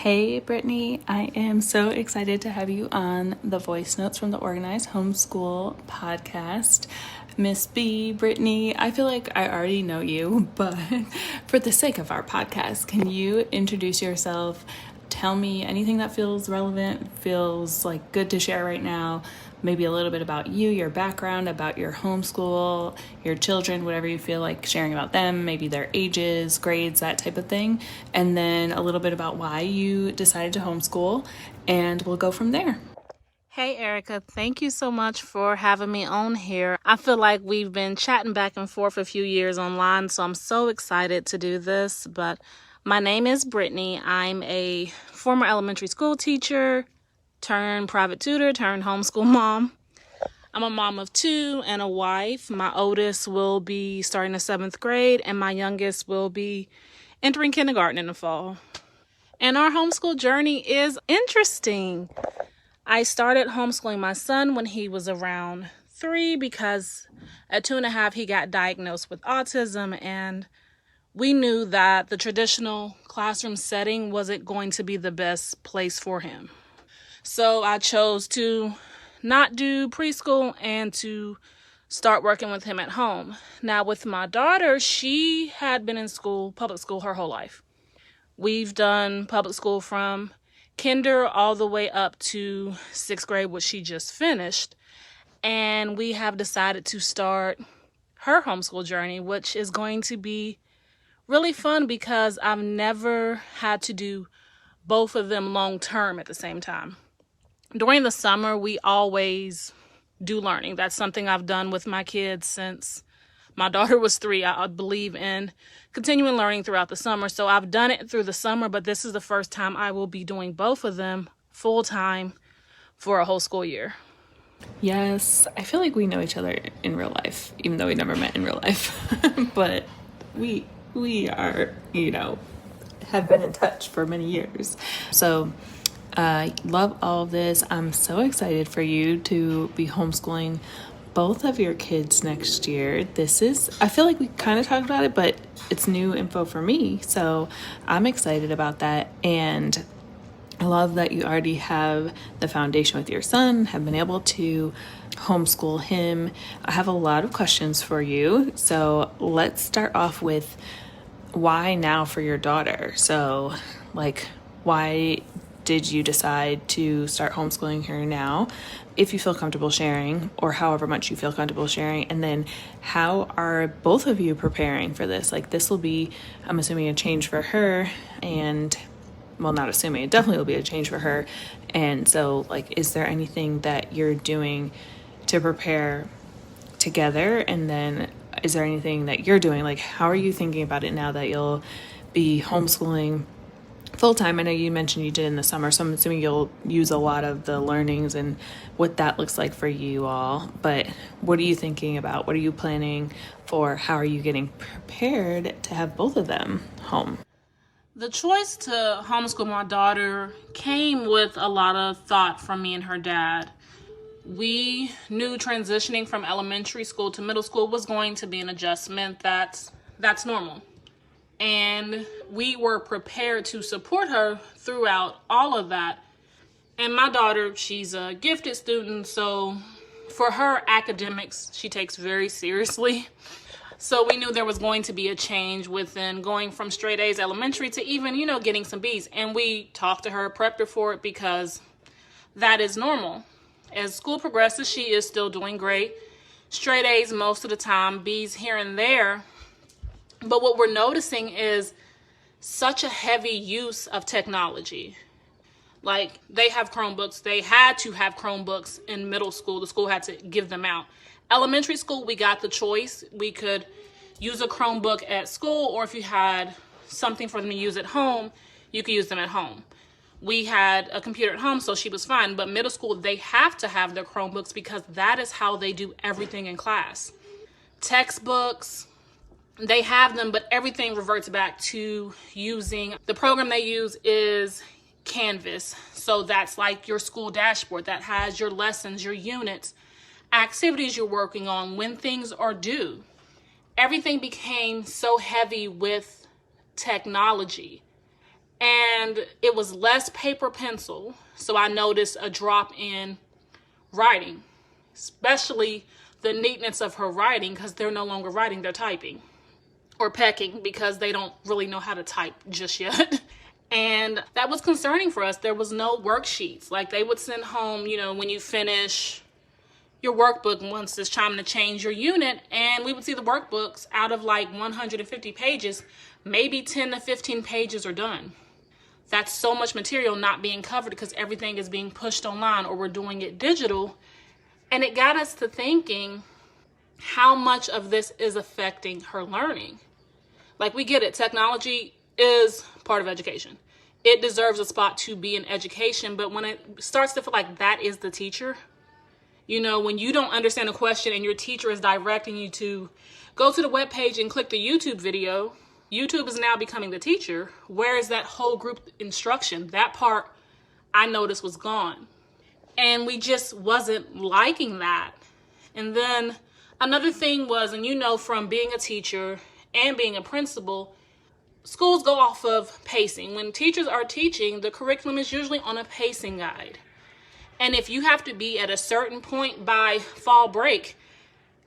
Hey Brittany, I am so excited to have you on the voice notes from the Organized Homeschool podcast. Miss B, Brittany, I feel like I already know you, but for the sake of our podcast, can you introduce yourself? Tell me anything that feels relevant, feels like good to share right now. Maybe a little bit about you, your background, about your homeschool, your children, whatever you feel like sharing about them, maybe their ages, grades, that type of thing. And then a little bit about why you decided to homeschool, and we'll go from there. Hey, Erica. Thank you so much for having me on here. I feel like we've been chatting back and forth a few years online, so I'm so excited to do this. But my name is Brittany. I'm a former elementary school teacher, turned private tutor, turned homeschool mom. I'm a mom of two and a wife. My oldest will be starting the 7th grade, and my youngest will be entering kindergarten in the fall. And our homeschool journey is interesting. I started homeschooling my son when he was around 3 because at 2.5 he got diagnosed with autism, and we knew that the traditional classroom setting wasn't going to be the best place for him. So I chose to not do preschool and to start working with him at home. Now with my daughter, she had been in school, public school, her whole life. We've done public school from kinder all the way up to 6th grade, which she just finished. And we have decided to start her homeschool journey, which is going to be really fun because I've never had to do both of them long term at the same time. During the summer, we always do learning. That's something I've done with my kids since my daughter was 3. I believe in continuing learning throughout the summer. So I've done it through the summer, but this is the first time I will be doing both of them full time for a whole school year. Yes, I feel like we know each other in real life, even though we never met in real life. But we are, have been in touch for many years. So I love all of this. I'm so excited for you to be homeschooling both of your kids next year. I feel like we kind of talked about it, but it's new info for me. So I'm excited about that. And I love that you already have the foundation with your son, have been able to homeschool him. I have a lot of questions for you. So let's start off with why now for your daughter? So why did you decide to start homeschooling her now, if you feel comfortable sharing, or however much you feel comfortable sharing? And then how are both of you preparing for this? This will be, I'm assuming, a change for her, and well, not assuming, it definitely will be a change for her. And so is there anything that you're doing to prepare together? And then is there anything that you're doing? How are you thinking about it now that you'll be homeschooling full-time? I know you mentioned you did in the summer, so I'm assuming you'll use a lot of the learnings and what that looks like for you all. But what are you thinking about? What are you planning for? How are you getting prepared to have both of them home? The choice to homeschool my daughter came with a lot of thought from me and her dad. We knew transitioning from elementary school to middle school was going to be an adjustment. That's normal. And we were prepared to support her throughout all of that. And my daughter, she's a gifted student, so for her academics, she takes very seriously. So we knew there was going to be a change within going from straight A's elementary to even, getting some B's. And we talked to her, prepped her for it because that is normal. As school progresses, she is still doing great. Straight A's most of the time, B's here and there. But what we're noticing is such a heavy use of technology. They have Chromebooks. They had to have Chromebooks in middle school. The school had to give them out. Elementary school, we got the choice. We could use a Chromebook at school, or if you had something for them to use at home, you could use them at home. We had a computer at home, so she was fine. But middle school, they have to have their Chromebooks because that is how they do everything in class. Textbooks, they have them, but everything reverts back to using, the program they use is Canvas. So that's like your school dashboard that has your lessons, your units, activities you're working on, when things are due. Everything became so heavy with technology. and it was less paper pencil. So I noticed a drop in writing, especially the neatness of her writing, because they're no longer writing, they're typing or pecking because they don't really know how to type just yet. And that was concerning for us. There was no worksheets. Like, they would send home, when you finish your workbook, once it's time to change your unit, and we would see the workbooks out of like 150 pages, maybe 10 to 15 pages are done. That's so much material not being covered because everything is being pushed online or we're doing it digital. And it got us to thinking how much of this is affecting her learning. Like, we get it. Technology is part of education. It deserves a spot to be in education. But when it starts to feel like that is the teacher, when you don't understand a question and your teacher is directing you to go to the webpage and click the YouTube video, YouTube is now becoming the teacher. Where is that whole group instruction? That part I noticed was gone. And we just wasn't liking that. And then another thing was, and from being a teacher and being a principal, schools go off of pacing. When teachers are teaching, the curriculum is usually on a pacing guide. And if you have to be at a certain point by fall break,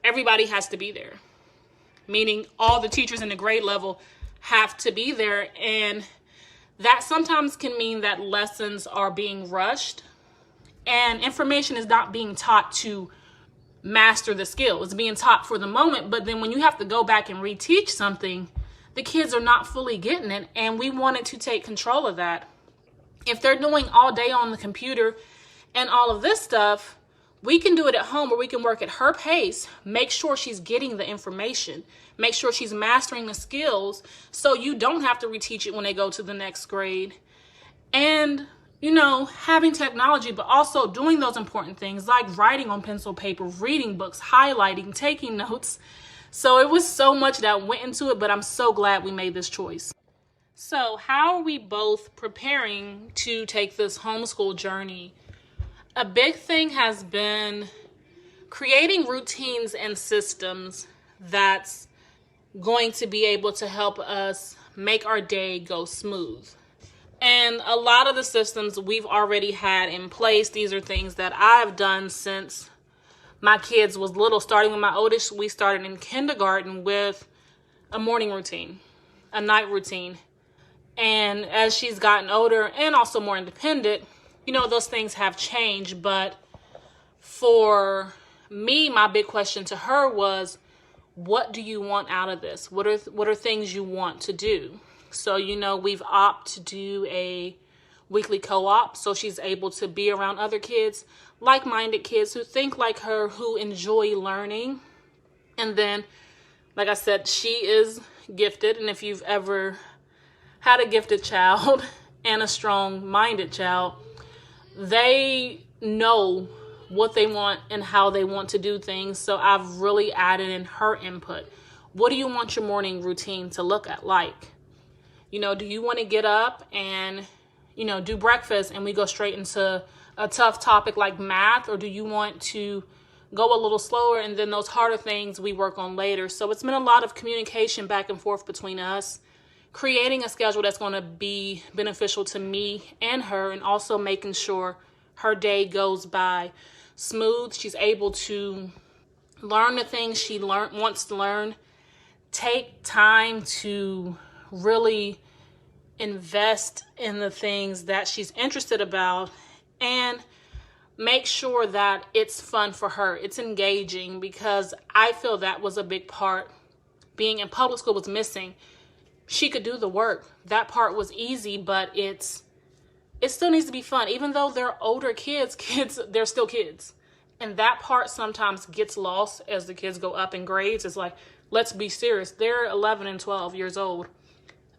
everybody has to be there. Meaning all the teachers in the grade level have to be there. And that sometimes can mean that lessons are being rushed and information is not being taught to master the skill. It's being taught for the moment, but then when you have to go back and reteach something, the kids are not fully getting it, and we wanted to take control of that. If they're doing all day on the computer and all of this stuff, we can do it at home, or we can work at her pace, make sure she's getting the information, make sure she's mastering the skills so you don't have to reteach it when they go to the next grade. And having technology, but also doing those important things like writing on pencil paper, reading books, highlighting, taking notes. So it was so much that went into it, but I'm so glad we made this choice. So how are we both preparing to take this homeschool journey? A big thing has been creating routines and systems that's going to be able to help us make our day go smooth. And a lot of the systems we've already had in place. These are things that I've done since my kids was little. Starting with my oldest, we started in kindergarten with a morning routine, a night routine. And as she's gotten older and also more independent, those things have changed. But for me, my big question to her was, what do you want out of this? What are things you want to do? So, we've opted to do a weekly co-op, so she's able to be around other kids, like-minded kids who think like her, who enjoy learning. And then, like I said, she is gifted. And if you've ever had a gifted child and a strong-minded child, they know what they want and how they want to do things. So I've really added in her input. What do you want your morning routine to look like? Do you want to get up and, do breakfast and we go straight into a tough topic like math? Or do you want to go a little slower and then those harder things we work on later? So it's been a lot of communication back and forth between us, creating a schedule that's going to be beneficial to me and her, and also making sure her day goes by smooth. She's able to learn the things she wants to learn, take time to really invest in the things that she's interested about, and make sure that it's fun for her. It's engaging, because I feel that was a big part being in public school was missing. She could do the work. That part was easy, but it still needs to be fun. Even though they're older kids, they're still kids. And that part sometimes gets lost as the kids go up in grades. It's like, let's be serious. They're 11 and 12 years old.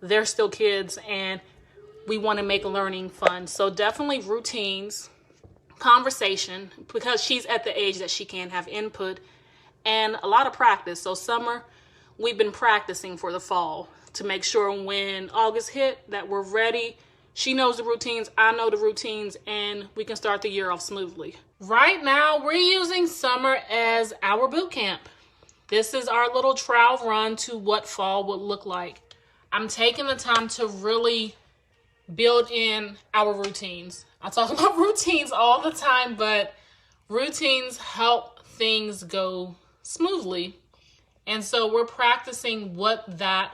They're still kids, and we want to make learning fun. So definitely routines, conversation, because she's at the age that she can have input, and a lot of practice. So summer, we've been practicing for the fall to make sure when August hit that we're ready. She knows the routines, I know the routines, and we can start the year off smoothly. Right now, we're using summer as our boot camp. This is our little trial run to what fall would look like. I'm taking the time to really build in our routines. I talk about routines all the time, but routines help things go smoothly. And so we're practicing what that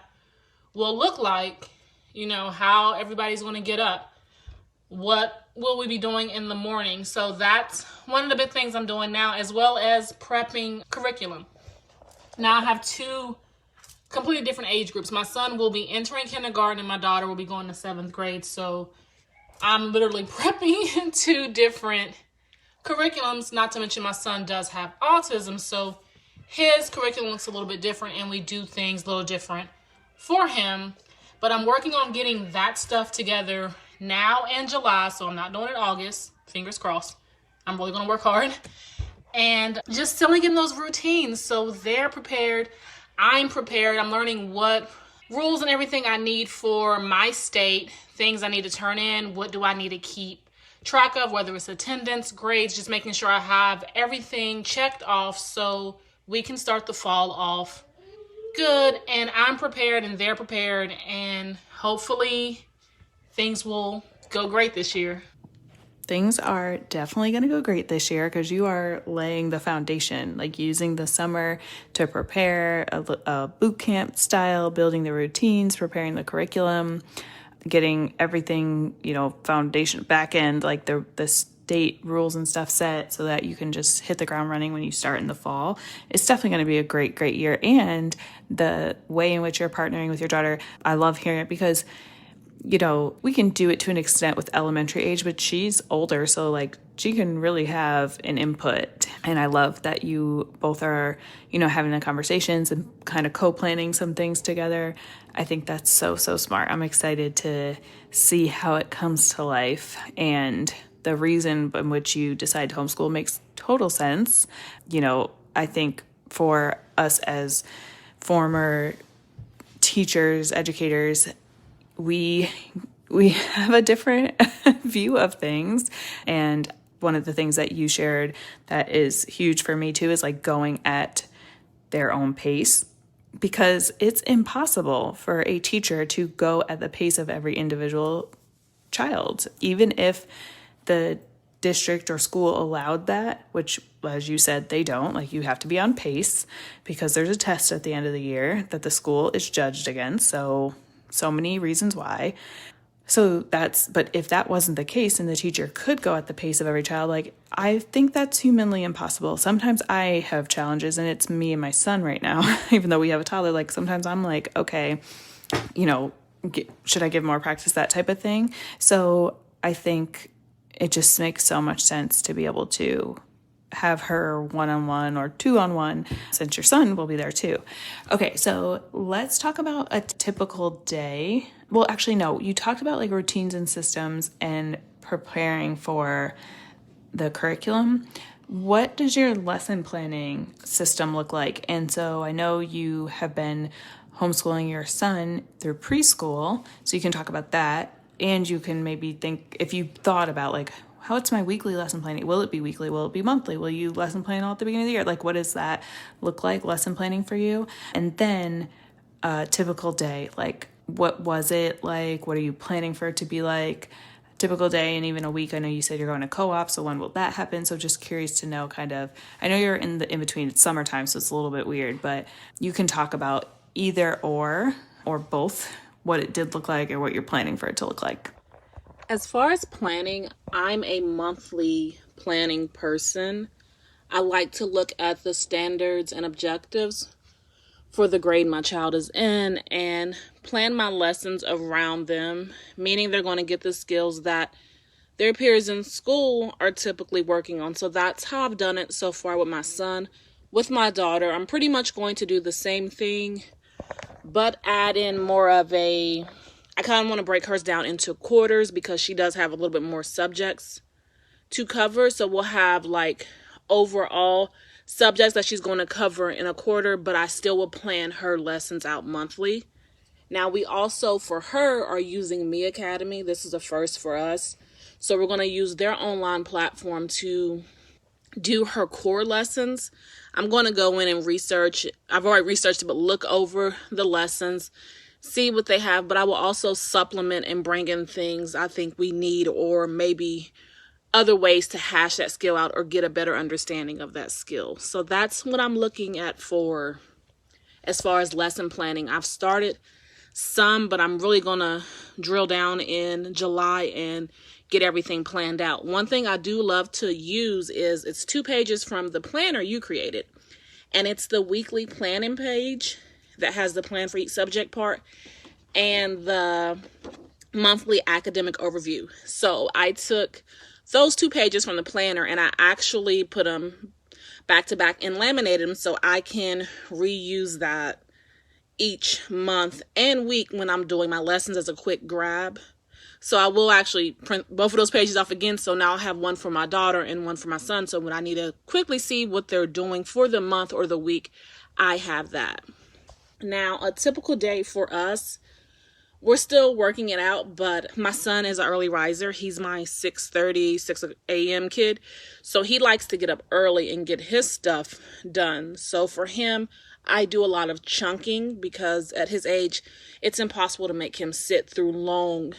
will look like, how everybody's going to get up. What will we be doing in the morning? So that's one of the big things I'm doing now, as well as prepping curriculum. Now I have two completely different age groups. My son will be entering kindergarten and my daughter will be going to 7th grade. So I'm literally prepping two different curriculums, not to mention my son does have autism. So his curriculum looks a little bit different and we do things a little different for him. But I'm working on getting that stuff together now in July. So I'm not doing it in August. Fingers crossed. I'm really going to work hard. And just filling in those routines so they're prepared. I'm prepared. I'm learning what rules and everything I need for my state, things I need to turn in, what do I need to keep track of, whether it's attendance, grades, just making sure I have everything checked off so we can start the fall off good. And I'm prepared and they're prepared, and hopefully things will go great this year. Things are definitely going to go great this year because you are laying the foundation, like using the summer to prepare a boot camp style, building the routines, preparing the curriculum, getting everything, foundation, back end, like the state rules and stuff set so that you can just hit the ground running when you start in the fall. It's definitely going to be a great, great year. And the way in which you're partnering with your daughter, I love hearing it because we can do it to an extent with elementary age, but she's older, so like she can really have an input. And I love that you both are, having the conversations and kind of co-planning some things together. I think that's so, so smart. I'm excited to see how it comes to life. And the reason in which you decide to homeschool makes total sense. I think for us as former teachers, educators, we have a different view of things. And one of the things that you shared that is huge for me too is like going at their own pace, because it's impossible for a teacher to go at the pace of every individual child, even if the district or school allowed that, which, as you said, they don't. Like, you have to be on pace because there's a test at the end of the year that the school is judged against. So many reasons why. But if that wasn't the case and the teacher could go at the pace of every child, like, I think that's humanly impossible. Sometimes I have challenges, and it's me and my son right now, even though we have a toddler. Like, sometimes I'm like, okay, should I give more practice, that type of thing. So I think it just makes so much sense to be able to have her one-on-one or two-on-one, since your son will be there too. Okay, so let's talk about a typical day. Well, actually, no, you talked about like routines and systems and preparing for the curriculum. What does your lesson planning system look like? And so I know you have been homeschooling your son through preschool, so you can talk about that. And you can maybe think, if you thought about like, what's my weekly lesson planning? Will it be weekly? Will it be monthly? Will you lesson plan all at the beginning of the year? Like, what does that look like, lesson planning for you? And then a typical day, like, what was it like? What are you planning for it to be like? Typical day, and even a week. I know you said you're going to co-op, so when will that happen? So just curious to know kind of, I know you're in the in-between, it's summertime, so it's a little bit weird, but you can talk about either or both, what it did look like or what you're planning for it to look like. As far as planning, I'm a monthly planning person. I like to look at the standards and objectives for the grade my child is in and plan my lessons around them, meaning they're going to get the skills that their peers in school are typically working on. So that's how I've done it so far with my son. With my daughter, I'm pretty much going to do the same thing, but add in more of I kind of want to break hers down into quarters because she does have a little bit more subjects to cover. So we'll have like overall subjects that she's going to cover in a quarter, but I still will plan her lessons out monthly. Now, we also, for her, are using Me Academy. This is a first for us. So we're going to use their online platform to do her core lessons. I'm going to go in and research. I've already researched it, but look over the lessons, see what they have, but I will also supplement and bring in things I think we need, or maybe other ways to hash that skill out or get a better understanding of that skill. So that's what I'm looking at for as far as lesson planning. I've started some, but I'm really going to drill down in July and get everything planned out. One thing I do love to use is it's 2 pages from the planner you created, and it's the weekly planning page that has the plan for each subject part and the monthly academic overview. So I took those 2 pages from the planner and I actually put them back to back and laminated them so I can reuse that each month and week when I'm doing my lessons as a quick grab. So I will actually print both of those pages off again. So now I'll have one for my daughter and one for my son. So when I need to quickly see what they're doing for the month or the week, I have that. Now, a typical day for us, we're still working it out, but my son is an early riser. He's my 6:30, 6 a.m. kid. So he likes to get up early and get his stuff done. So for him, I do a lot of chunking because at his age, it's impossible to make him sit through long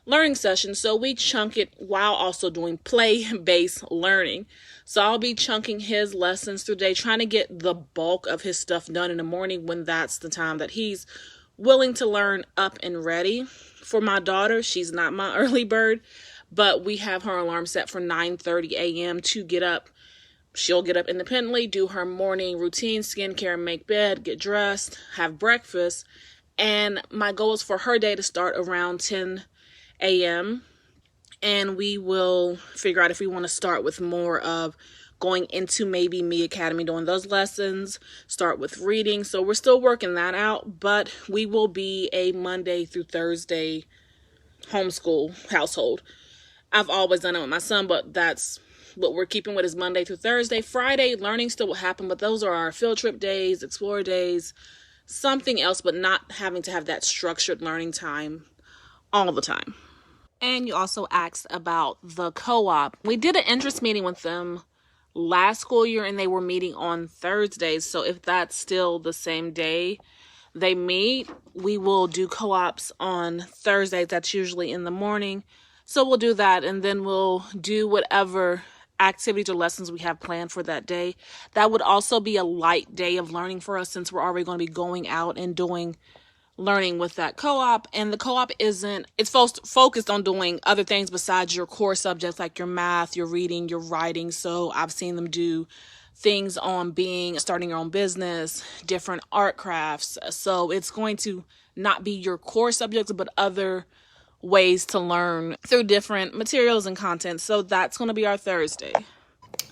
learning sessions. So we chunk it while also doing play-based learning. So I'll be chunking his lessons through the day, trying to get the bulk of his stuff done in the morning when that's the time that he's willing to learn up and ready. For my daughter, she's not my early bird, but we have her alarm set for 9:30 a.m. to get up. She'll get up independently, do her morning routine, skincare, make bed, get dressed, have breakfast. And my goal is for her day to start around 10 a.m. And we will figure out if we want to start with more of going into maybe Me Academy, doing those lessons, start with reading. So we're still working that out, but we will be a Monday through Thursday homeschool household. I've always done it with my son, but that's what we're keeping with is Monday through Thursday. Friday, learning still will happen, but those are our field trip days, explore days, something else, but not having to have that structured learning time all the time. And you also asked about the co-op. We did an interest meeting with them last school year, and they were meeting on Thursdays. So if that's still the same day they meet, we will do co-ops on Thursdays. That's usually in the morning. So we'll do that, and then we'll do whatever activities or lessons we have planned for that day. That would also be a light day of learning for us since we're already going to be going out and doing learning with that co-op. And the co-op it's focused on doing other things besides your core subjects like your math, your reading, your writing. So I've seen them do things on starting your own business, different art crafts. So it's going to not be your core subjects, but other ways to learn through different materials and content. So that's going to be our Thursday.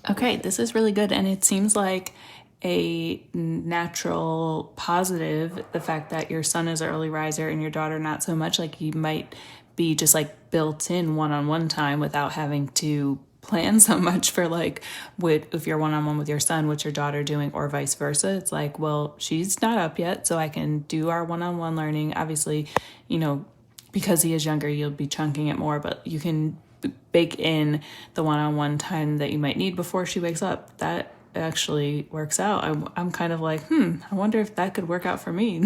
Okay, this is really good. And it seems like a natural positive, the fact that your son is an early riser and your daughter not so much. Like you might be just like built in one-on-one time without having to plan so much for like if you're one-on-one with your son, what's your daughter doing, or vice versa. It's like, well, she's not up yet, so I can do our one-on-one learning. Obviously, because he is younger, you'll be chunking it more, but you can bake in the one-on-one time that you might need before she wakes up. That actually works out. I'm kind of like, I wonder if that could work out for me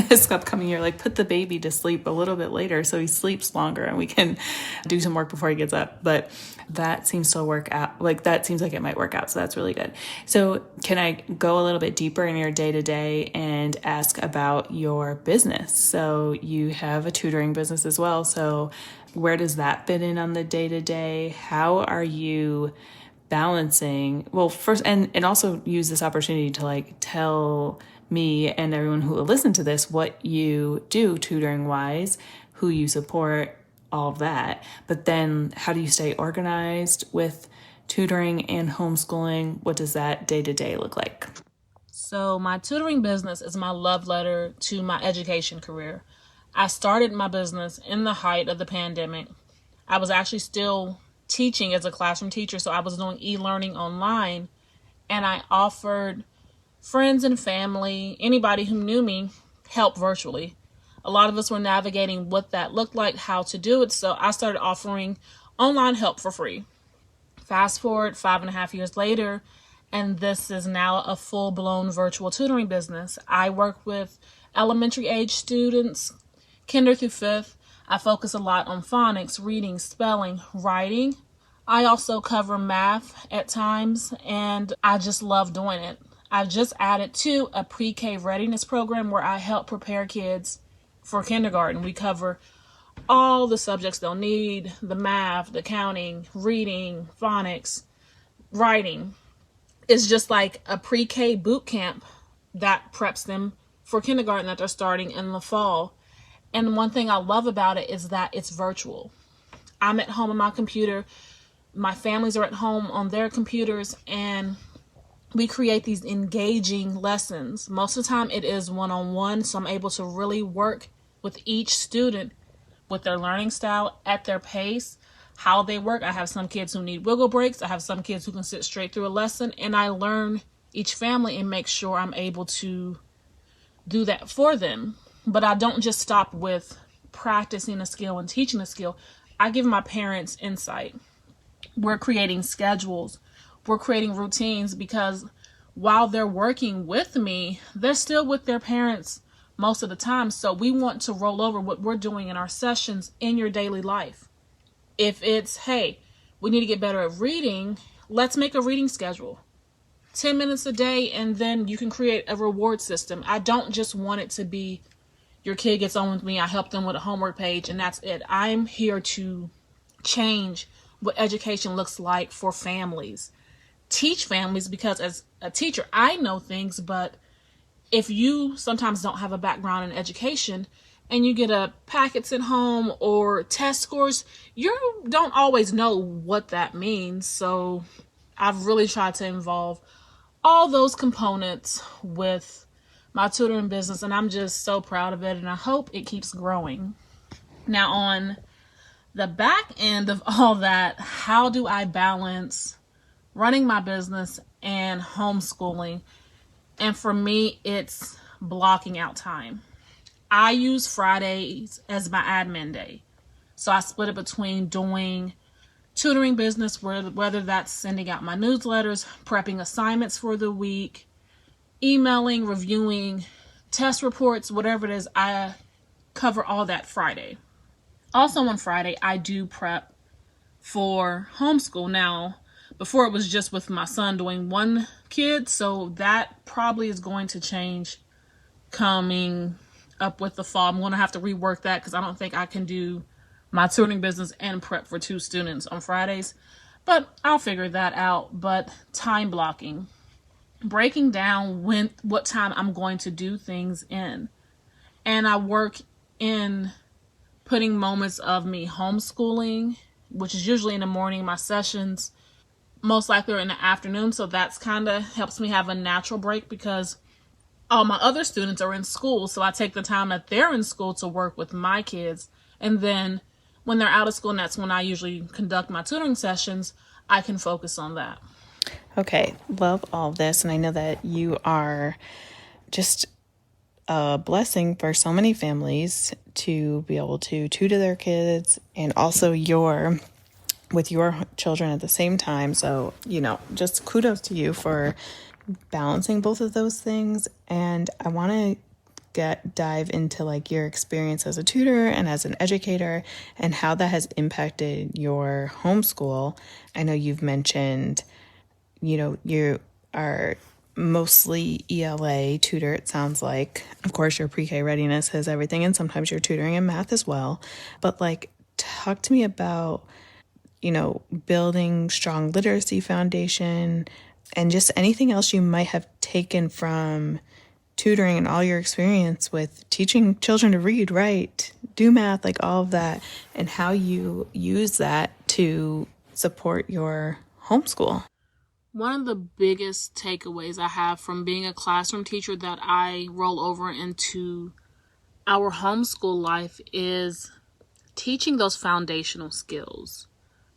this upcoming year. Like put the baby to sleep a little bit later so he sleeps longer and we can do some work before he gets up. But that seems to work out. Like that seems like it might work out. So that's really good. So can I go a little bit deeper in your day-to-day and ask about your business? So you have a tutoring business as well. So where does that fit in on the day-to-day? How are you balancing, well, first, and also use this opportunity to like tell me and everyone who will listen to this what you do tutoring wise, who you support, all of that. But then how do you stay organized with tutoring and homeschooling? What does that day-to-day look like? So my tutoring business is my love letter to my education career. I started my business in the height of the pandemic. I was actually still teaching as a classroom teacher, so I was doing e-learning online, and I offered friends and family, anybody who knew me, help virtually. A lot of us were navigating what that looked like, how to do it, so I started offering online help for free. Fast forward 5.5 years later, and this is now a full-blown virtual tutoring business. I work with elementary age students, kinder through fifth. I focus a lot on phonics, reading, spelling, writing. I also cover math at times, and I just love doing it. I've just added to a pre-K readiness program where I help prepare kids for kindergarten. We cover all the subjects they'll need, the math, the counting, reading, phonics, writing. It's just like a pre-K boot camp that preps them for kindergarten that they're starting in the fall. And one thing I love about it is that it's virtual. I'm at home on my computer. My families are at home on their computers, and we create these engaging lessons. Most of the time it is one-on-one, so I'm able to really work with each student with their learning style at their pace, how they work. I have some kids who need wiggle breaks. I have some kids who can sit straight through a lesson, and I learn each family and make sure I'm able to do that for them. But I don't just stop with practicing a skill and teaching a skill. I give my parents insight. We're creating schedules. We're creating routines, because while they're working with me, they're still with their parents most of the time. So we want to roll over what we're doing in our sessions in your daily life. If it's, hey, we need to get better at reading, let's make a reading schedule. 10 minutes a day, and then you can create a reward system. I don't just want it to be your kid gets on with me, I help them with a homework page, and that's it. I'm here to change what education looks like for families. Teach families, because as a teacher, I know things, but if you sometimes don't have a background in education and you get a packet sent home or test scores, you don't always know what that means. So I've really tried to involve all those components with my tutoring business, and I'm just so proud of it, and I hope it keeps growing. Now, on the back end of all that, how do I balance running my business and homeschooling? And for me, it's blocking out time. I use Fridays as my admin day. So I split it between doing tutoring business, whether that's sending out my newsletters, prepping assignments for the week, emailing, reviewing test reports, whatever it is. I cover all that Friday. Also on Friday, I do prep for homeschool. Now, before it was just with my son doing one kid, so that probably is going to change coming up with the fall. I'm going to have to rework that, because I don't think I can do my tutoring business and prep for 2 students on Fridays, but I'll figure that out. But time blocking, breaking down what time I'm going to do things in, and I work in putting moments of me homeschooling, which is usually in the morning. My sessions most likely are in the afternoon, so that's kind of helps me have a natural break, because all my other students are in school, so I take the time that they're in school to work with my kids, and then when they're out of school, and that's when I usually conduct my tutoring sessions, I can focus on that. Okay, love all this, and I know that you are just a blessing for so many families to be able to tutor their kids, and also with your children at the same time. So, just kudos to you for balancing both of those things. And I want to dive into like your experience as a tutor and as an educator, and how that has impacted your homeschool. I know you've mentioned, you are mostly ELA tutor, it sounds like. Of course, your pre-K readiness has everything, and sometimes you're tutoring in math as well. But talk to me about, building strong literacy foundation, and just anything else you might have taken from tutoring and all your experience with teaching children to read, write, do math, all of that, and how you use that to support your homeschool. One of the biggest takeaways I have from being a classroom teacher that I roll over into our homeschool life is teaching those foundational skills.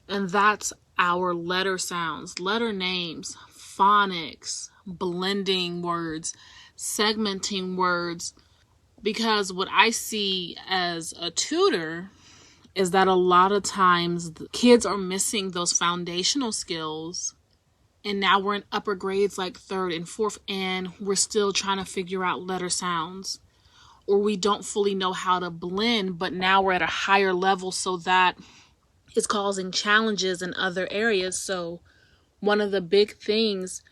And that's our letter sounds, letter names, phonics, blending words, segmenting words. Because what I see as a tutor is that a lot of times the kids are missing those foundational skills. And now we're in upper grades like 3rd and 4th, and we're still trying to figure out letter sounds. or we don't fully know how to blend, but now we're at a higher level, so that is causing challenges in other areas. So one of the big things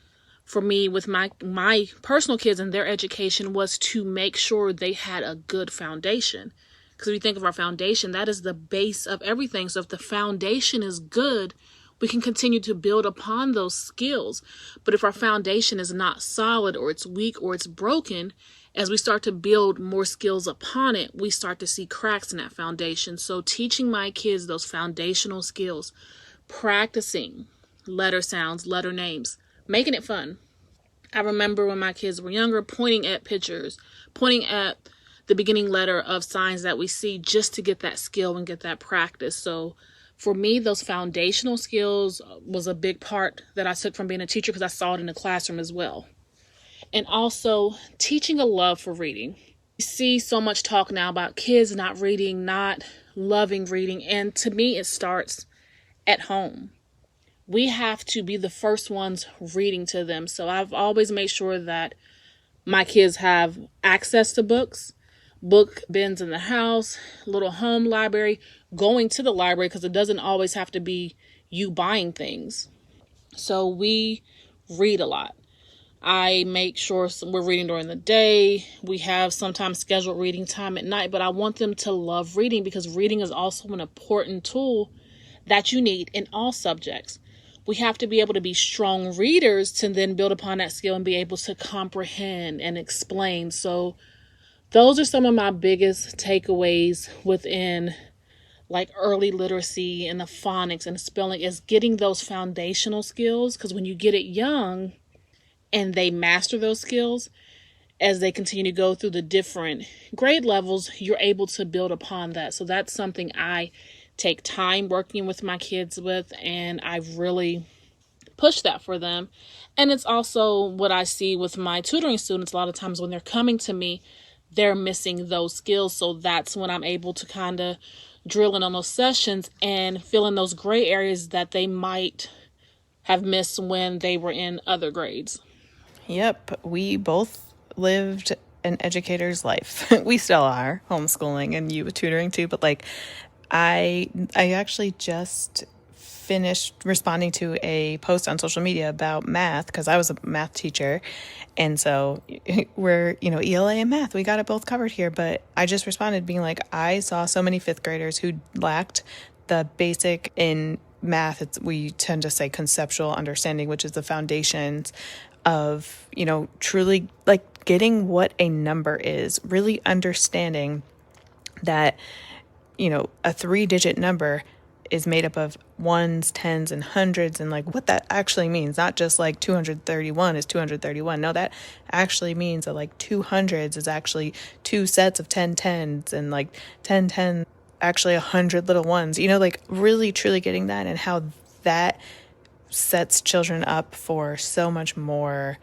for me with my personal kids and their education was to make sure they had a good foundation. Because if we think of our foundation, that is the base of everything. So if the foundation is good, we can continue to build upon those skills. But if our foundation is not solid, or it's weak, or it's broken, as we start to build more skills upon it, we start to see cracks in that foundation. So teaching my kids those foundational skills, practicing letter sounds, letter names, making it fun. I remember when my kids were younger, pointing at pictures, pointing at the beginning letter of signs that we see, just to get that skill and get that practice. So for me, those foundational skills was a big part that I took from being a teacher, because I saw it in the classroom as well. And also teaching a love for reading. You see so much talk now about kids not reading, not loving reading. And to me, it starts at home. We have to be the first ones reading to them. So I've always made sure that my kids have access to books, book bins in the house, little home library, going to the library, because it doesn't always have to be you buying things. So we read a lot. I make sure we're reading during the day. We have sometimes scheduled reading time at night, but I want them to love reading, because reading is also an important tool that you need in all subjects. We have to be able to be strong readers to then build upon that skill and be able to comprehend and explain. So those are some of my biggest takeaways within like early literacy and the phonics and the spelling, is getting those foundational skills. Because when you get it young and they master those skills, as they continue to go through the different grade levels, you're able to build upon that. So that's something I take time working with my kids with, and I really push that for them. And it's also what I see with my tutoring students. A lot of times when they're coming to me, they're missing those skills. So that's when I'm able to kind of drill in on those sessions and fill in those gray areas that they might have missed when they were in other grades. Yep, we both lived an educator's life. We still are homeschooling, and you with tutoring too, but like I actually just finished responding to a post on social media about math, because I was a math teacher, and so we're, ELA and math, we got it both covered here. But I just responded being like, I saw so many fifth graders who lacked the basic in math. We tend to say conceptual understanding, which is the foundations of, truly like getting what a number is, really understanding that, a 3-digit number is made up of ones, tens, and hundreds, and like what that actually means. Not just like 231 is 231. No, that actually means that like 200s is actually 2 sets of 10 tens, and like 10 10 actually 100 little ones. Like really truly getting that, and how that sets children up for so much more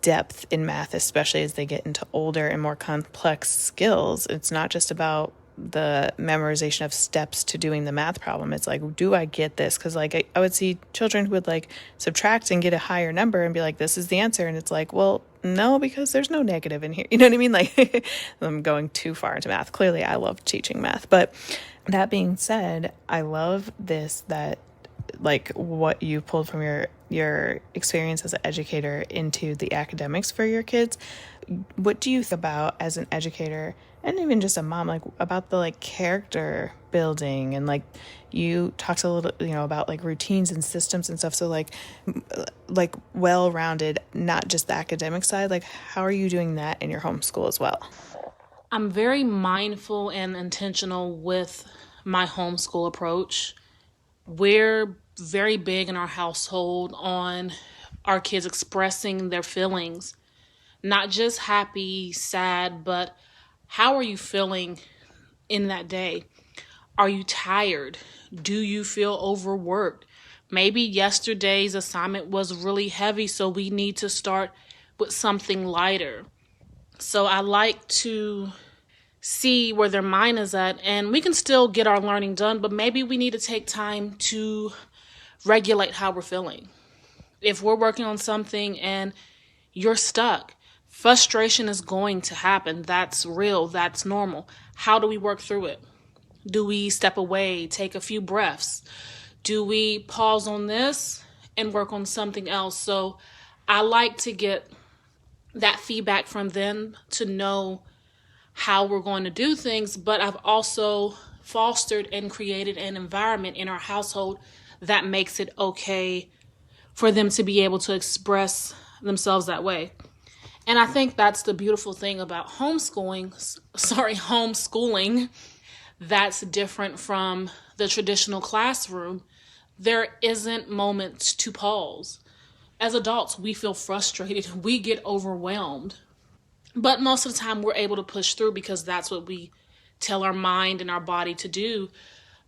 depth in math, especially as they get into older and more complex skills. It's not just about the memorization of steps to doing the math problem. It's like, do I get this? Because like I would see children who would like subtract and get a higher number and be like, this is the answer. And it's like, well, no, because there's no negative in here. You know what I mean? Like I'm going too far into math. Clearly I love teaching math. But that being said, I love that like what you pulled from your experience as an educator into the academics for your kids. What do you think about as an educator, and even just a mom, like about the like character building, and like you talked a little, about like routines and systems and stuff. So like well-rounded, not just the academic side. Like how are you doing that in your homeschool as well? I'm very mindful and intentional with my homeschool approach. We're very big in our household on our kids expressing their feelings, not just happy, sad, but how are you feeling in that day? Are you tired? Do you feel overworked? Maybe yesterday's assignment was really heavy, so we need to start with something lighter. So I like to see where their mind is at, and we can still get our learning done, but maybe we need to take time to regulate how we're feeling. If we're working on something and you're stuck, Frustration is going to happen. That's real. That's normal. How do we work through it? Do we step away, take a few breaths? Do we pause on this and work on something else? So I like to get that feedback from them to know how we're going to do things, but I've also fostered and created an environment in our household that makes it okay for them to be able to express themselves that way. And I think that's the beautiful thing about homeschooling that's different from the traditional classroom. There isn't moments to pause. As adults, we feel frustrated, we get overwhelmed. But most of the time, we're able to push through because that's what we tell our mind and our body to do.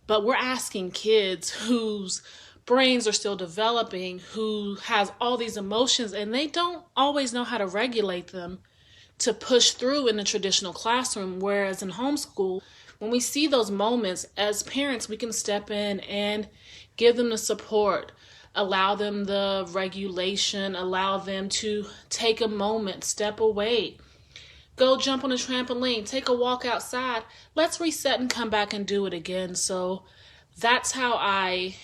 But we're asking kids whose brains are still developing, who has all these emotions, and they don't always know how to regulate them, to push through in the traditional classroom. Whereas in homeschool, when we see those moments, as parents, we can step in and give them the support, allow them the regulation, allow them to take a moment, step away, go jump on a trampoline, take a walk outside. Let's reset and come back and do it again. So that's how I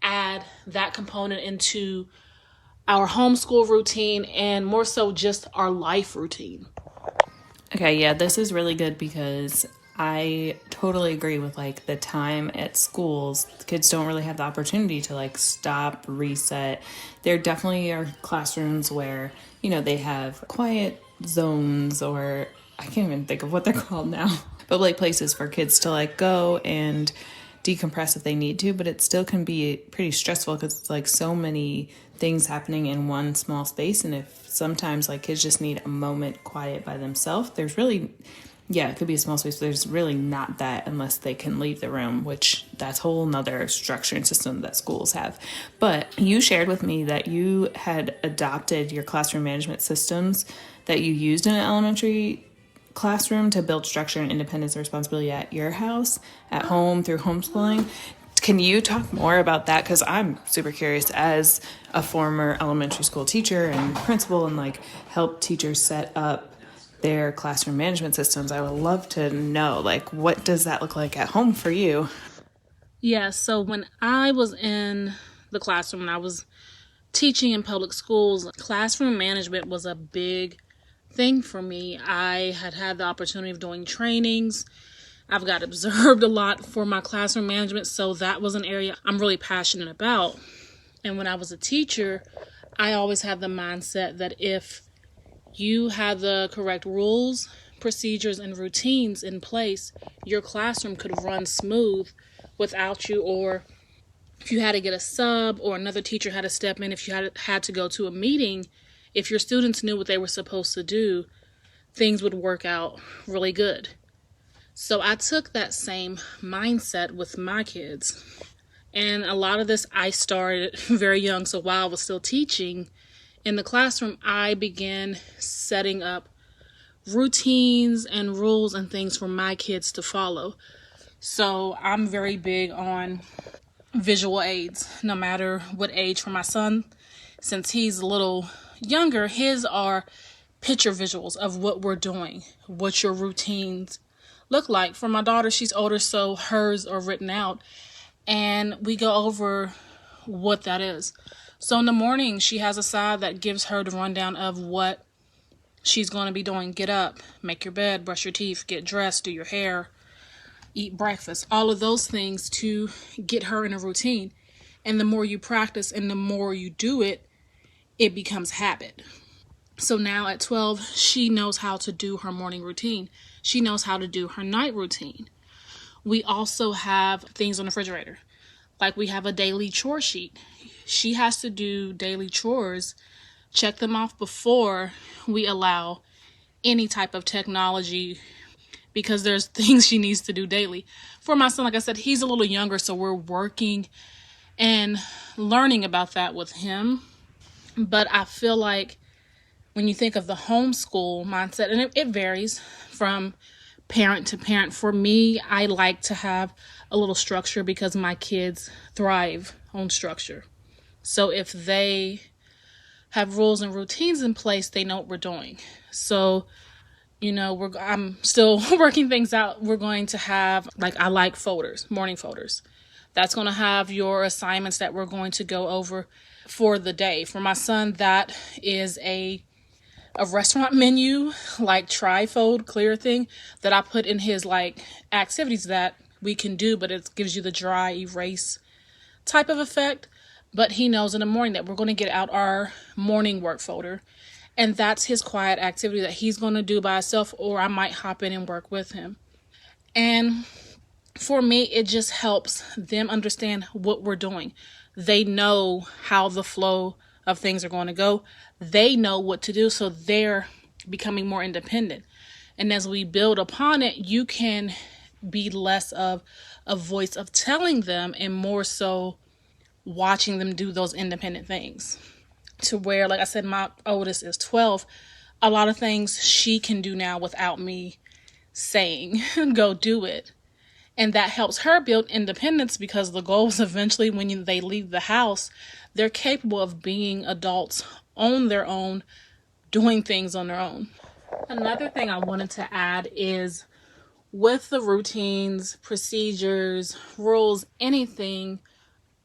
add that component into our homeschool routine, and more so just our life routine. Okay, yeah, this is really good because I totally agree with like the time at schools. Kids don't really have the opportunity to like stop, reset. There definitely are classrooms where, they have quiet zones, or I can't even think of what they're called now, but like places for kids to like go and decompress if they need to, but it still can be pretty stressful because it's like so many things happening in one small space. And if sometimes like kids just need a moment quiet by themselves, there's really, it could be a small space, but there's really not that unless they can leave the room, which that's a whole nother structure and system that schools have. But you shared with me that you had adopted your classroom management systems that you used in an elementary classroom to build structure and independence and responsibility at your house, at home, through homeschooling. Can you talk more about that? Because I'm super curious as a former elementary school teacher and principal, and like help teachers set up their classroom management systems. I would love to know, like, what does that look like at home for you? Yeah, so when I was in the classroom, when I was teaching in public schools, classroom management was a big thing for me. I had the opportunity of doing trainings. I've got observed a lot for my classroom management, so that was an area I'm really passionate about. And when I was a teacher, I always had the mindset that if you had the correct rules, procedures, and routines in place, your classroom could run smooth without you. Or if you had to get a sub or another teacher had to step in, if you had to go to a meeting, if your students knew what they were supposed to do, things would work out really good. So I took that same mindset with my kids. And a lot of this I started very young. So while I was still teaching in the classroom, I began setting up routines and rules and things for my kids to follow. So I'm very big on visual aids, no matter what age. For my son, since he's a little younger, his are picture visuals of what we're doing, what your routines look like. For my daughter, she's older, so hers are written out, and we go over what that is. So in the morning, she has a side that gives her the rundown of what she's going to be doing. Get up, make your bed, brush your teeth, get dressed, do your hair, eat breakfast, all of those things to get her in a routine. And the more you practice and the more you do it, it becomes habit. So now at 12, she knows how to do her morning routine. She knows how to do her night routine. We also have things on the refrigerator. Like we have a daily chore sheet. She has to do daily chores, check them off before we allow any type of technology, because there's things she needs to do daily. For my son, like I said, he's a little younger, so we're working and learning about that with him. But I feel like when you think of the homeschool mindset, and it varies from parent to parent. For me, I like to have a little structure because my kids thrive on structure. So if they have rules and routines in place, they know what we're doing. So, I'm still working things out. We're going to have, I like folders, morning folders. That's going to have your assignments that we're going to go over for the day. For my son, that is a restaurant menu, like trifold clear thing that I put in his activities that we can do, but it gives you the dry erase type of effect. But he knows in the morning that we're going to get out our morning work folder, and that's his quiet activity that he's going to do by himself, or I might hop in and work with him. And for me, it just helps them understand what we're doing. They know how the flow of things are going to go. They know what to do, so they're becoming more independent. And as we build upon it, you can be less of a voice of telling them and more so watching them do those independent things. To where, like I said, my oldest is 12. A lot of things she can do now without me saying, go do it. And that helps her build independence, because the goal is eventually when they leave the house, they're capable of being adults on their own, doing things on their own. Another thing I wanted to add is with the routines, procedures, rules, anything,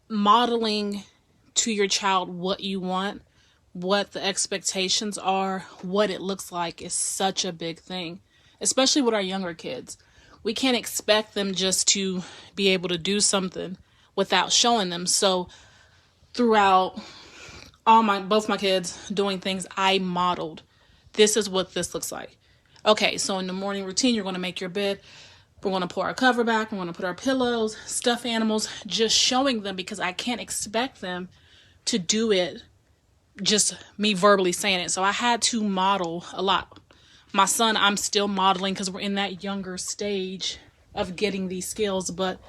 modeling to your child what you want, what the expectations are, what it looks like is such a big thing, especially with our younger kids. We can't expect them just to be able to do something without showing them. So throughout both my kids doing things, I modeled, this is what this looks like. Okay, so in the morning routine, you're going to make your bed. We're going to pull our cover back. We're going to put our pillows, stuffed animals, just showing them, because I can't expect them to do it just me verbally saying it. So I had to model a lot. My son, I'm still modeling because we're in that younger stage of getting these skills. But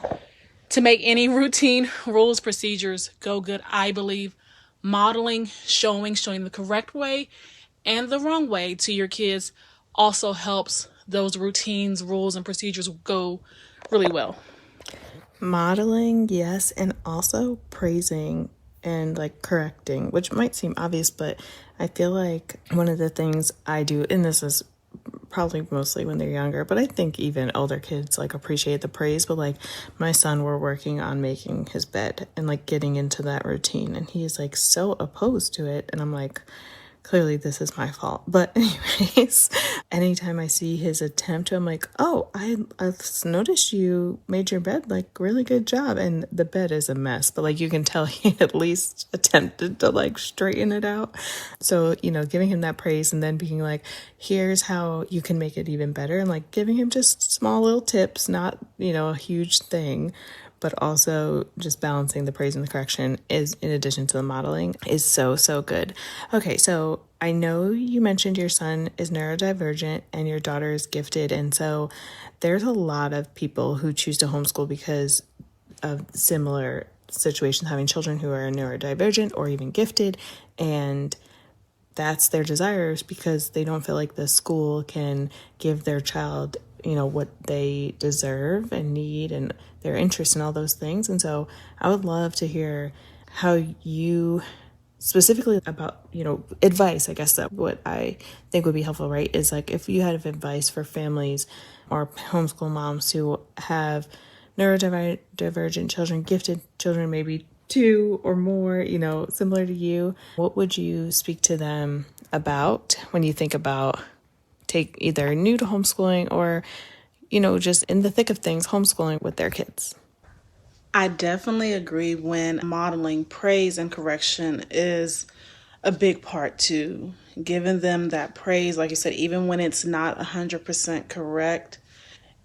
to make any routine, rules, procedures go good, I believe modeling, showing the correct way and the wrong way to your kids also helps those routines, rules, and procedures go really well. Modeling, yes, and also praising and correcting, which might seem obvious, but I feel like one of the things I do, and this is probably mostly when they're younger, but I think even older kids appreciate the praise. But my son, we're working on making his bed and getting into that routine, and he's so opposed to it, and I'm clearly this is my fault. But anyways, anytime I see his attempt, I'm oh, I've noticed you made your bed, really good job. And the bed is a mess, but you can tell he at least attempted to straighten it out. So, giving him that praise and then being here's how you can make it even better. And giving him just small little tips, not, a huge thing, but also just balancing the praise and the correction is, in addition to the modeling, is so, so good. Okay, so I know you mentioned your son is neurodivergent and your daughter is gifted. And so there's a lot of people who choose to homeschool because of similar situations, having children who are neurodivergent or even gifted. And that's their desires because they don't feel like the school can give their child what they deserve and need and their interests and all those things. And so I would love to hear how you specifically about, advice, I guess that what I think would be helpful, right, is if you had advice for families or homeschool moms who have neurodivergent children, gifted children, maybe two or more, similar to you, what would you speak to them about when you think about take either new to homeschooling or, just in the thick of things, homeschooling with their kids? I definitely agree when modeling praise and correction is a big part too. Giving them that praise, like you said, even when it's not 100% correct,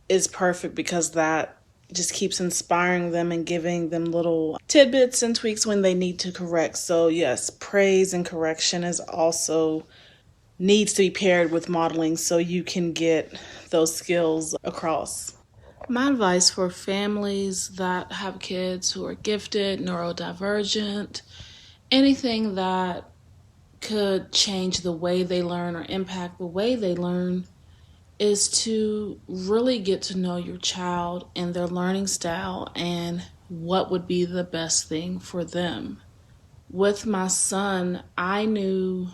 is perfect because that just keeps inspiring them and giving them little tidbits and tweaks when they need to correct. So yes, praise and correction is also needs to be paired with modeling so you can get those skills across. My advice for families that have kids who are gifted, neurodivergent, anything that could change the way they learn or impact the way they learn is to really get to know your child and their learning style and what would be the best thing for them. With my son, I knew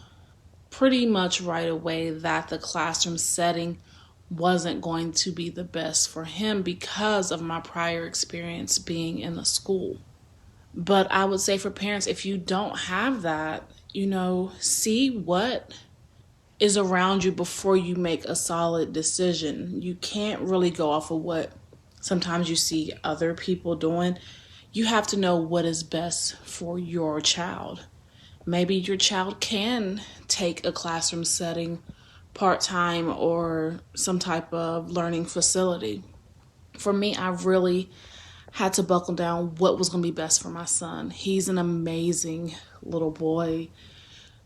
pretty much right away that the classroom setting wasn't going to be the best for him because of my prior experience being in the school. But I would say for parents, if you don't have that, see what is around you before you make a solid decision. You can't really go off of what sometimes you see other people doing. You have to know what is best for your child. Maybe your child can take a classroom setting part-time or some type of learning facility. For me, I really had to buckle down what was going to be best for my son. He's an amazing little boy,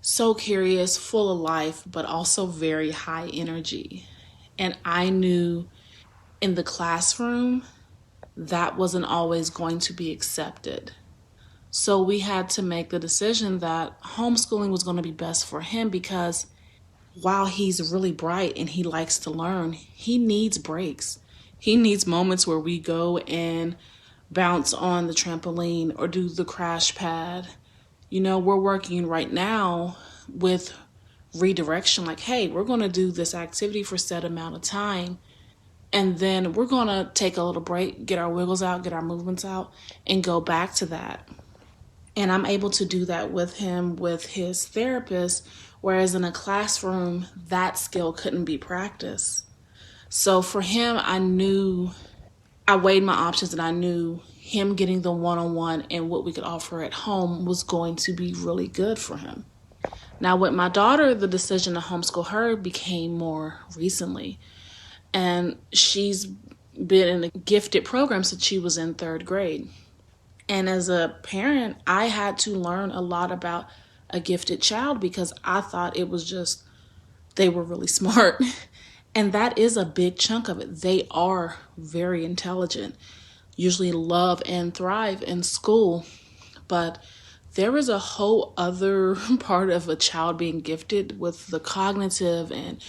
so curious, full of life, but also very high energy. And I knew in the classroom that wasn't always going to be accepted. So we had to make the decision that homeschooling was going to be best for him because while he's really bright and he likes to learn, he needs breaks. He needs moments where we go and bounce on the trampoline or do the crash pad. We're working right now with redirection, like, hey, we're going to do this activity for a set amount of time. And then we're going to take a little break, get our wiggles out, get our movements out, and go back to that. And I'm able to do that with him, with his therapist, whereas in a classroom, that skill couldn't be practiced. So for him, I weighed my options and I knew him getting the one-on-one and what we could offer at home was going to be really good for him. Now with my daughter, the decision to homeschool her became more recently. And she's been in a gifted program since she was in 3rd grade. And as a parent, I had to learn a lot about a gifted child because I thought it was just they were really smart. And that is a big chunk of it. They are very intelligent, usually love and thrive in school. But there is a whole other part of a child being gifted with the cognitive and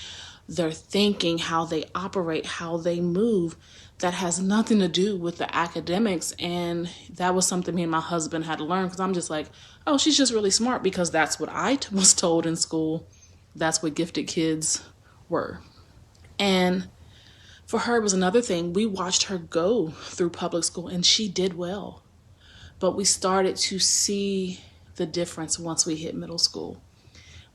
their thinking, how they operate, how they move, that has nothing to do with the academics. And that was something me and my husband had to learn because I'm just like, oh, she's just really smart because that's what I was told in school. That's what gifted kids were. And for her, it was another thing. We watched her go through public school and she did well. But we started to see the difference once we hit middle school.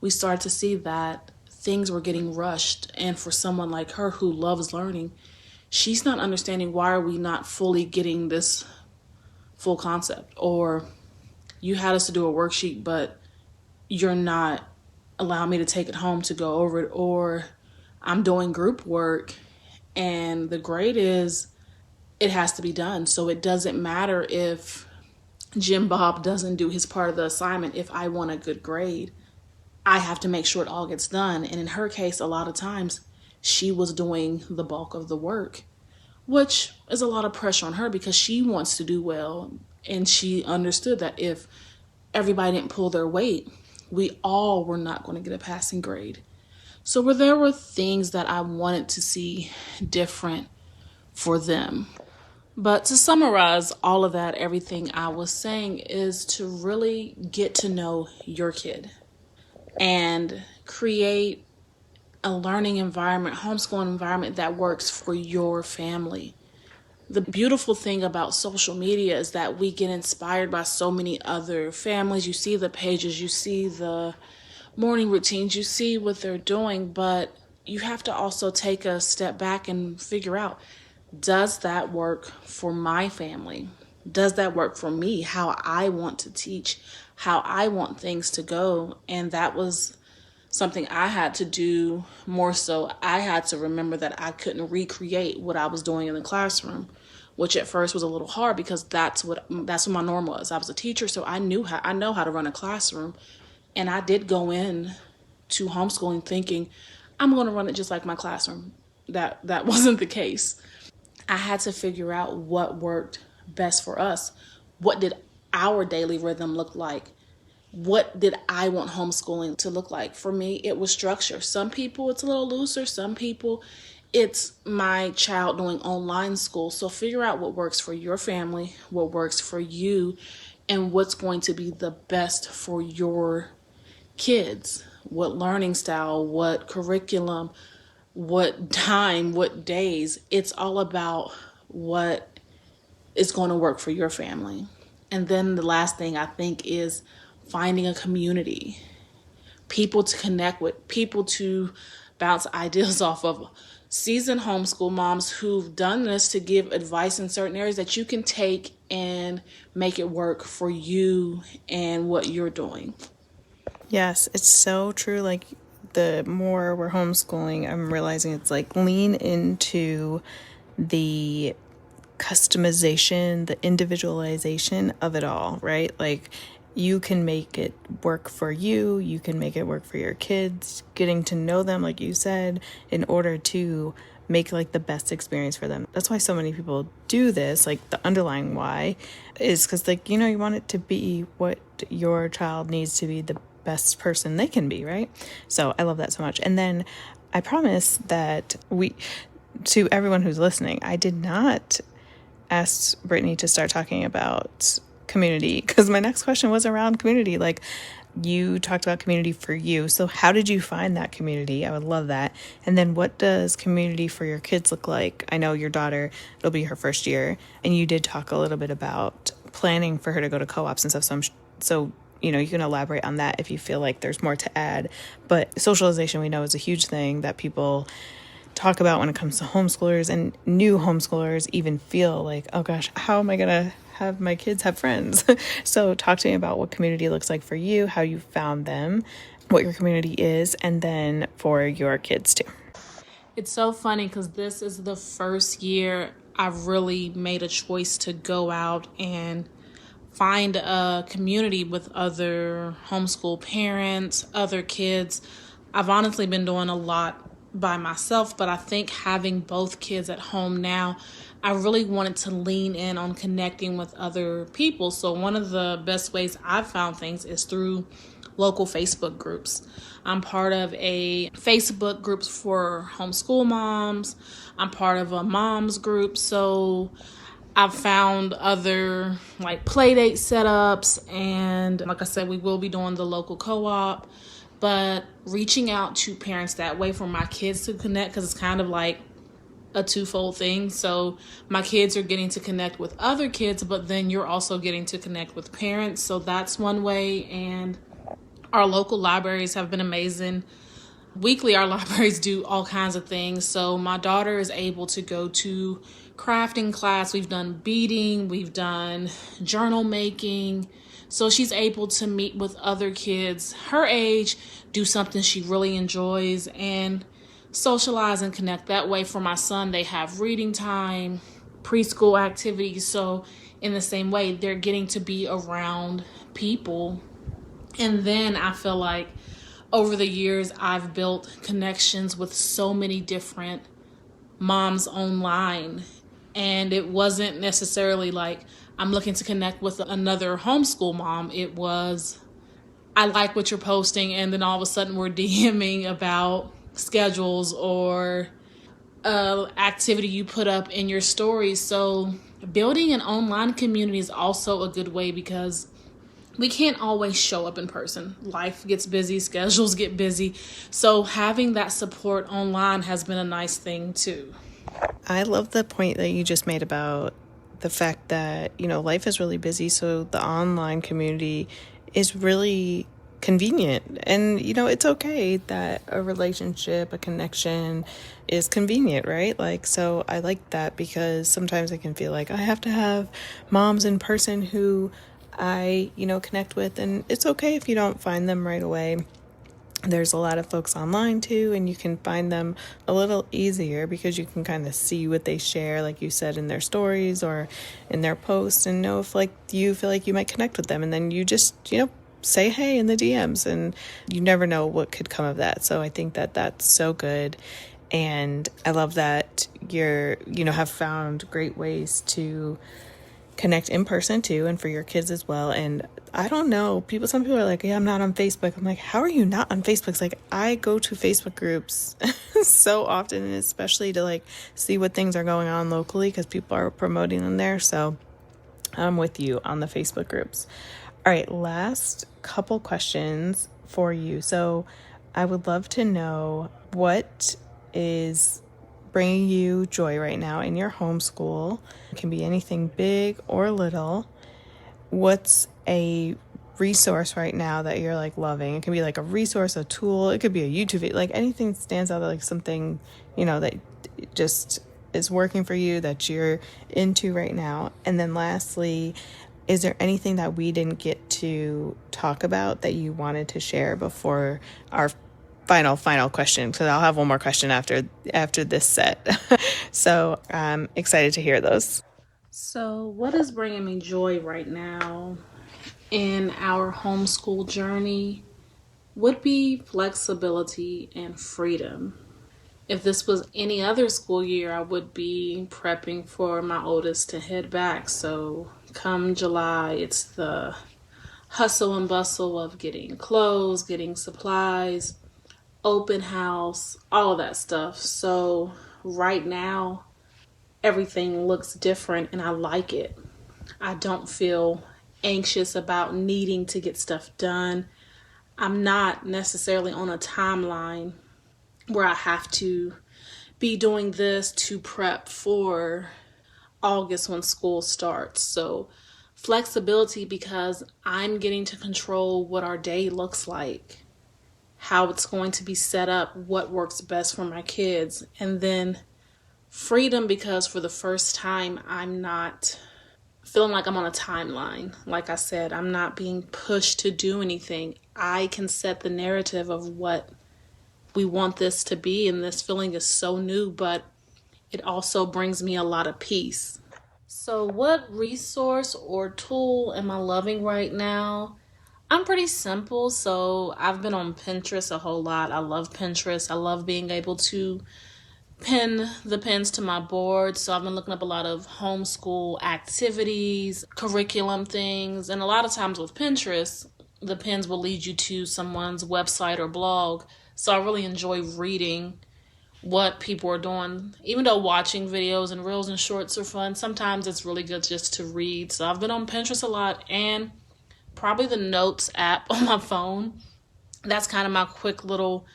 We started to see that things were getting rushed. And for someone like her who loves learning, she's not understanding why are we not fully getting this full concept. Or you had us to do a worksheet, but you're not allowing me to take it home to go over it. Or I'm doing group work and the grade is it has to be done. So it doesn't matter if Jim Bob doesn't do his part of the assignment. If I want a good grade, I have to make sure it all gets done. And in her case, a lot of times she was doing the bulk of the work, which is a lot of pressure on her because she wants to do well. And she understood that if everybody didn't pull their weight, we all were not going to get a passing grade. So there were things that I wanted to see different for them. But to summarize all of that, everything I was saying is to really get to know your kid and create a learning environment, homeschooling environment that works for your family. The beautiful thing about social media is that we get inspired by so many other families. You see the pages, you see the morning routines, you see what they're doing, but you have to also take a step back and figure out, does that work for my family? Does that work for me? How I want to teach, how I want things to go. And that was something I had to do more so. I had to remember that I couldn't recreate what I was doing in the classroom, which at first was a little hard because that's what my norm was. I was a teacher, so I know how to run a classroom. And I did go in to homeschooling thinking I'm going to run it just like my classroom. That wasn't the case. I had to figure out what worked best for us. What did our daily rhythm look like? What did I want homeschooling to look like? For me, it was structure. Some people, it's a little looser. Some people, it's my child doing online school. So figure out what works for your family, what works for you, and what's going to be the best for your kids. What learning style, what curriculum, what time, what days. It's all about what is going to work for your family. And then the last thing I think is finding a community, people to connect with, people to bounce ideas off of, seasoned homeschool moms who've done this to give advice in certain areas that you can take and make it work for you and what you're doing. Yes, it's so true. Like, the more we're homeschooling, I'm realizing it's like lean into the customization, the individualization of it all, right? Like, you can make it work for you, you can make it work for your kids, getting to know them, like you said, in order to make like the best experience for them. That's why so many people do this. Like, the underlying why is because, like, you know, you want it to be what your child needs to be, the best person they can be, right? So I love that so much. And then I promise that to everyone who's listening, I did not ask Brittani to start talking about community, because my next question was around community. Like, you talked about community for you. So how did you find that community? I would love that. And then what does community for your kids look like? I know your daughter, it'll be her first year, and you did talk a little bit about planning for her to go to co-ops and stuff. So you know, you can elaborate on that if you feel like there's more to add. But socialization, we know, is a huge thing that people talk about when it comes to homeschoolers, and new homeschoolers even feel like, oh gosh, how am I going to have my kids have friends? So talk to me about what community looks like for you, how you found them, what your community is, and then for your kids too. It's so funny because this is the first year I've really made a choice to go out and find a community with other homeschool parents, other kids. I've honestly been doing a lot by myself, but I think having both kids at home now, I really wanted to lean in on connecting with other people. So one of the best ways I've found things is through local Facebook groups. I'm part of a Facebook group for homeschool moms. I'm part of a moms group. So I've found other like play date setups, and like I said, we will be doing the local co-op, but reaching out to parents that way for my kids to connect, because it's kind of like a twofold thing. So my kids are getting to connect with other kids, but then you're also getting to connect with parents. So that's one way. And our local libraries have been amazing. Weekly, our libraries do all kinds of things. So my daughter is able to go to crafting class. We've done beading. We've done journal making. So she's able to meet with other kids her age, do something she really enjoys, and socialize and connect that way. For my son, they have reading time, preschool activities. So in the same way, they're getting to be around people. And then I feel like over the years, I've built connections with so many different moms online. And it wasn't necessarily like I'm looking to connect with another homeschool mom. It was, I like what you're posting, and then all of a sudden we're DMing about schedules or activity you put up in your stories. So building an online community is also a good way, because we can't always show up in person. Life gets busy, schedules get busy. So having that support online has been a nice thing too. I love the point that you just made about the fact that, you know, life is really busy. So the online community is really convenient. And, you know, it's okay that a relationship, a connection is convenient, right? Like, so I like that, because sometimes I can feel like I have to have moms in person who I, you know, connect with, and it's okay if you don't find them right away. There's a lot of folks online too, and you can find them a little easier because you can kind of see what they share, like you said, in their stories or in their posts, and know if like you feel like you might connect with them, and then you just, you know, say hey in the DMs, and you never know what could come of that. So I think that that's so good. And I love that you're, you know, have found great ways to connect in person too, and for your kids as well. And I don't know, some people are like, yeah, I'm not on Facebook. I'm like, how are you not on Facebook? It's like, I go to Facebook groups so often, and especially to like see what things are going on locally, because people are promoting them there. So I'm with you on the Facebook groups. All right, last couple questions for you. So I would love to know what is bringing you joy right now in your homeschool. It can be anything big or little. What's a resource right now that you're like loving? It can be like a resource, a tool. It could be a YouTube video, like anything stands out, like something, that just is working for you that you're into right now. And then lastly, is there anything that we didn't get to talk about that you wanted to share before our final question? Because I'll have one more question after this set. So I'm excited to hear those. So, what is bringing me joy right now in our homeschool journey would be flexibility and freedom. If this was any other school year, I would be prepping for my oldest to head back. So come July, it's the hustle and bustle of getting clothes, getting supplies, open house, all of that stuff. So right now, everything looks different and I like it. I don't feel anxious about needing to get stuff done. I'm not necessarily on a timeline where I have to be doing this to prep for August when school starts. So flexibility, because I'm getting to control what our day looks like, how it's going to be set up, what works best for my kids. And then freedom, because for the first time, I'm not feeling like I'm on a timeline. Like I said, I'm not being pushed to do anything. I can set the narrative of what we want this to be, and this feeling is so new, but it also brings me a lot of peace. So what resource or tool am I loving right now? I'm pretty simple, so I've been on Pinterest a whole lot. I love Pinterest. I love being able to pin the pins to my board. So I've been looking up a lot of homeschool activities, curriculum things, and a lot of times with Pinterest, the pins will lead you to someone's website or blog. So I really enjoy reading what people are doing. Even though watching videos and reels and shorts are fun, sometimes it's really good just to read. So I've been on Pinterest a lot, and probably the Notes app on my phone. That's kind of my quick little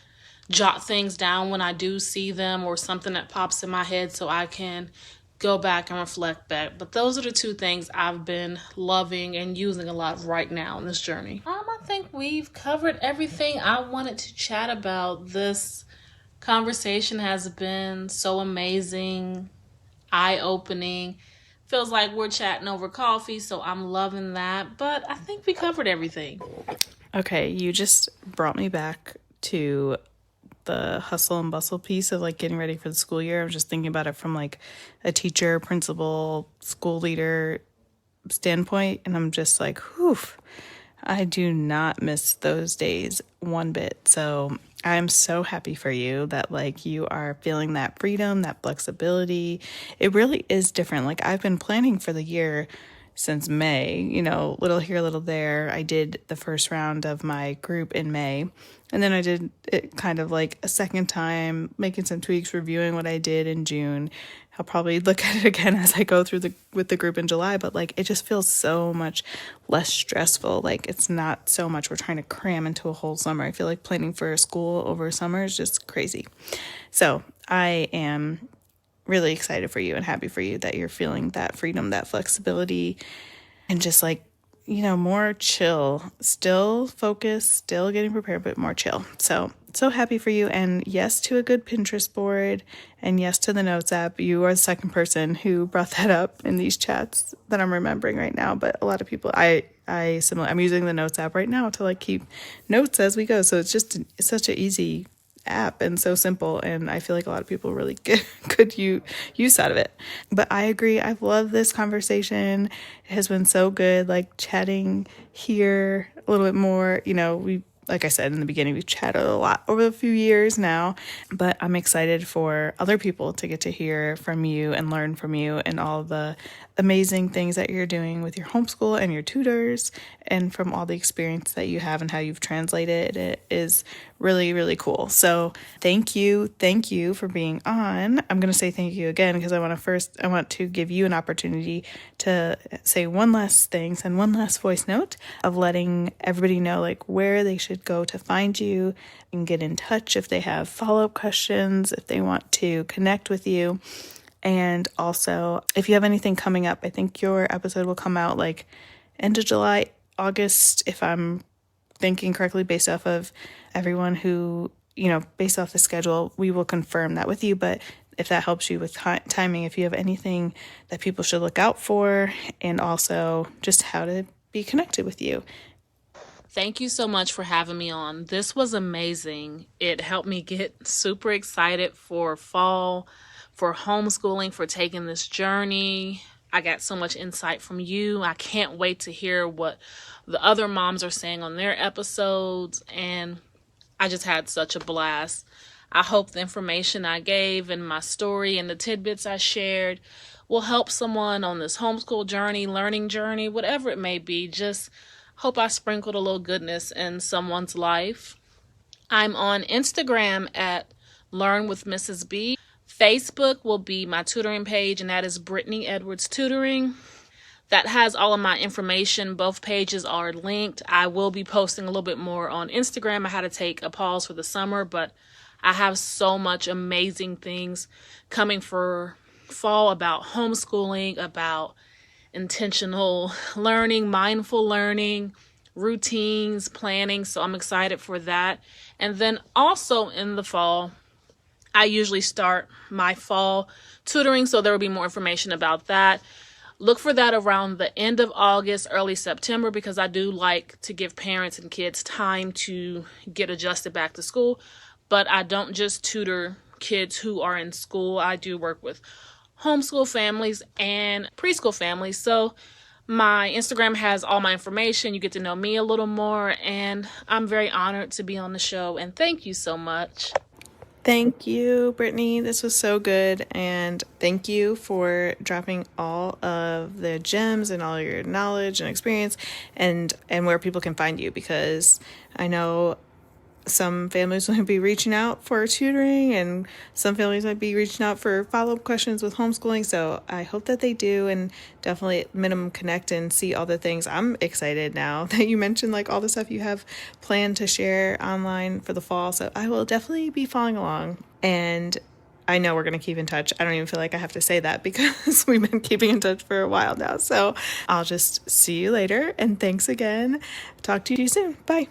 jot things down when I do see them or something that pops in my head so I can go back and reflect back. But those are the two things I've been loving and using a lot right now in this journey. I think we've covered everything I wanted to chat about. This conversation has been so amazing, eye-opening. Feels like we're chatting over coffee, so I'm loving that. But I think we covered everything. Okay, you just brought me back to the hustle and bustle piece of like getting ready for the school year. I was just thinking about it from like a teacher, principal, school leader standpoint, and I'm just like, whew, I do not miss those days one bit. So I'm so happy for you that like you are feeling that freedom, that flexibility. It really is different. Like I've been planning for the year since May, little here, little there. I did the first round of my group in May, and then I did it kind of like a second time, making some tweaks, reviewing what I did in June. I'll probably look at it again as I go through with the group in July, but like it just feels so much less stressful. Like it's not so much we're trying to cram into a whole summer. I feel like planning for a school over summer is just crazy. So I am really excited for you and happy for you that you're feeling that freedom, that flexibility, and just like, more chill, still focused, still getting prepared, but more chill. So happy for you. And yes to a good Pinterest board, and yes to the Notes app. You are the second person who brought that up in these chats that I'm remembering right now. But a lot of people, I'm using the Notes app right now to like keep notes as we go. So it's such an easy app and so simple, and I feel like a lot of people really get good use out of it. But I agree, I've loved this conversation. It has been so good, like chatting here a little bit more. We, like I said in the beginning, we've chatted a lot over a few years now, but I'm excited for other people to get to hear from you and learn from you and all the amazing things that you're doing with your homeschool and your tutors, and from all the experience that you have and how you've translated it is really, really cool. So thank you for being on. I'm going to say thank you again because I want to give you an opportunity to say one last thing, send one last voice note of letting everybody know like where they should go to find you and get in touch if they have follow-up questions, if they want to connect with you. And also, if you have anything coming up, I think your episode will come out like end of July, August, if I'm thinking correctly, based off of everyone who, based off the schedule, we will confirm that with you. But if that helps you with timing, if you have anything that people should look out for, and also just how to be connected with you. Thank you so much for having me on. This was amazing. It helped me get super excited for fall, for homeschooling, for taking this journey. I got so much insight from you. I can't wait to hear what the other moms are saying on their episodes, and I just had such a blast. I hope the information I gave and my story and the tidbits I shared will help someone on this homeschool journey, learning journey, whatever it may be. Just hope I sprinkled a little goodness in someone's life. I'm on Instagram at Learn with Mrs. B. Facebook will be my tutoring page, and that is Brittani Edwards Tutoring. That has all of my information. Both pages are linked. I will be posting a little bit more on Instagram. I had to take a pause for the summer, but I have so much amazing things coming for fall about homeschooling, about intentional learning, mindful learning, routines, planning. So I'm excited for that. And then also in the fall, I usually start my fall tutoring, so there will be more information about that. Look for that around the end of August, early September, because I do like to give parents and kids time to get adjusted back to school. But I don't just tutor kids who are in school. I do work with homeschool families and preschool families. So my Instagram has all my information. You get to know me a little more, and I'm very honored to be on the show. And thank you so much. Thank you, Brittani. This was so good. And thank you for dropping all of the gems and all your knowledge and experience and where people can find you, because I know some families might be reaching out for tutoring and some families might be reaching out for follow-up questions with homeschooling. So I hope that they do, and definitely minimum connect and see all the things. I'm excited now that you mentioned like all the stuff you have planned to share online for the fall. So I will definitely be following along, and I know we're going to keep in touch. I don't even feel like I have to say that because we've been keeping in touch for a while now. So I'll just see you later, and thanks again. Talk to you soon. Bye.